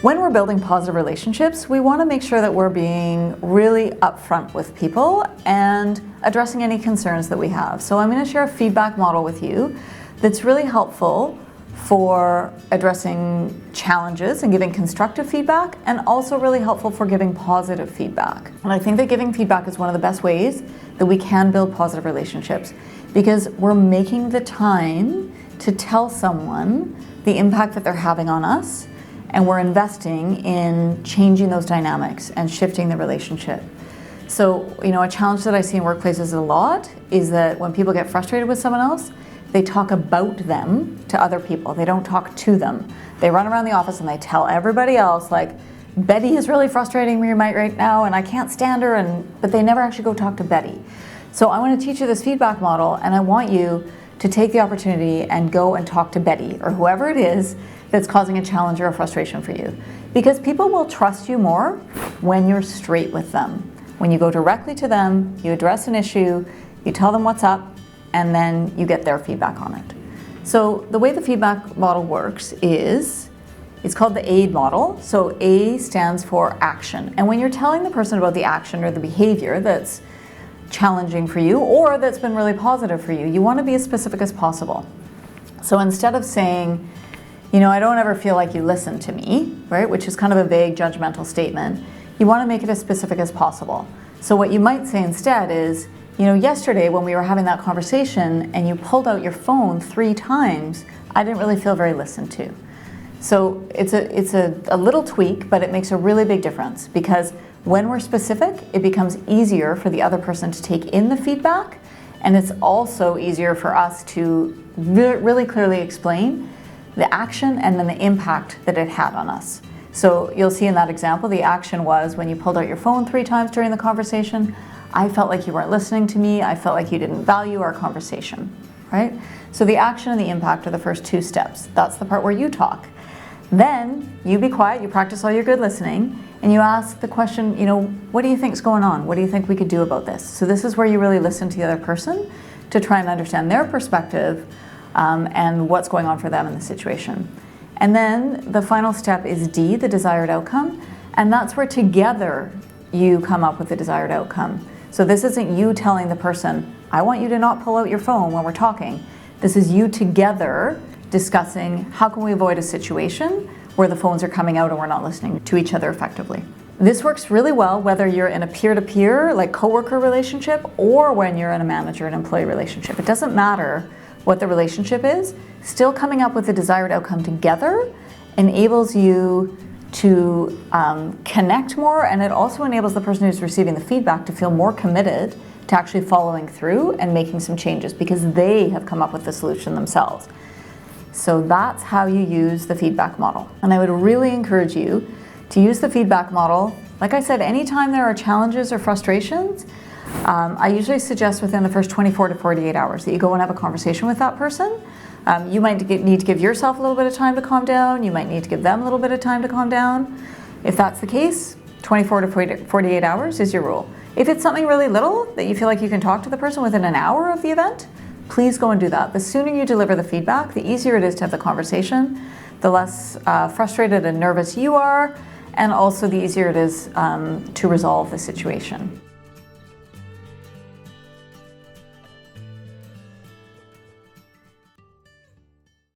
When we're building positive relationships, we want to make sure that we're being really upfront with people and addressing any concerns that we have. So I'm going to share a feedback model with you that's really helpful for addressing challenges and giving constructive feedback, and also really helpful for giving positive feedback. And I think that giving feedback is one of the best ways that we can build positive relationships, because we're making the time to tell someone the impact that they're having on us, and we're investing in changing those dynamics and shifting the relationship. So, a challenge that I see in workplaces a lot is that when people get frustrated with someone else, they talk about them to other people. They don't talk to them. They run around the office and they tell everybody else, like, Betty is really frustrating me right now and I can't stand her, but they never actually go talk to Betty. So I want to teach you this feedback model, and I want you to take the opportunity and go and talk to Betty or whoever it is that's causing a challenge or a frustration for you. Because people will trust you more when you're straight with them. When you go directly to them, you address an issue, you tell them what's up, and then you get their feedback on it. So the way the feedback model works is, it's called the AID model. So A stands for action. And when you're telling the person about the action or the behavior that's challenging for you or that's been really positive for you, you want to be as specific as possible. So instead of saying, I don't ever feel like you listen to me, right, which is kind of a vague judgmental statement, you want to make it as specific as possible. So what you might say instead is, yesterday when we were having that conversation and you pulled out your phone 3 times, I didn't really feel very listened to. So it's a little tweak, but it makes a really big difference, because when we're specific, it becomes easier for the other person to take in the feedback, and it's also easier for us to really clearly explain the action and then the impact that it had on us. So you'll see in that example, the action was when you pulled out your phone 3 times during the conversation, I felt like you weren't listening to me, I felt like you didn't value our conversation, right? So the action and the impact are the first 2 steps. That's the part where you talk. Then you be quiet, you practice all your good listening, and you ask the question, what do you think's going on? What do you think we could do about this? So this is where you really listen to the other person to try and understand their perspective and what's going on for them in the situation. And then the final step is D, the desired outcome, and that's where together you come up with the desired outcome. So this isn't you telling the person, I want you to not pull out your phone when we're talking. This is you together discussing how can we avoid a situation where the phones are coming out and we're not listening to each other effectively. This works really well whether you're in a peer-to-peer, like coworker relationship, or when you're in a manager and employee relationship. It doesn't matter what the relationship is. Still coming up with the desired outcome together enables you to connect more, and it also enables the person who's receiving the feedback to feel more committed to actually following through and making some changes because they have come up with the solution themselves. So that's how you use the feedback model. And I would really encourage you to use the feedback model. Like I said, anytime there are challenges or frustrations, I usually suggest within the first 24 to 48 hours that you go and have a conversation with that person. You might need to give yourself a little bit of time to calm down. You might need to give them a little bit of time to calm down. If that's the case, 24 to 48 hours is your rule. If it's something really little that you feel like you can talk to the person within an hour of the event, please go and do that. The sooner you deliver the feedback, the easier it is to have the conversation, the less frustrated and nervous you are, and also the easier it is to resolve the situation.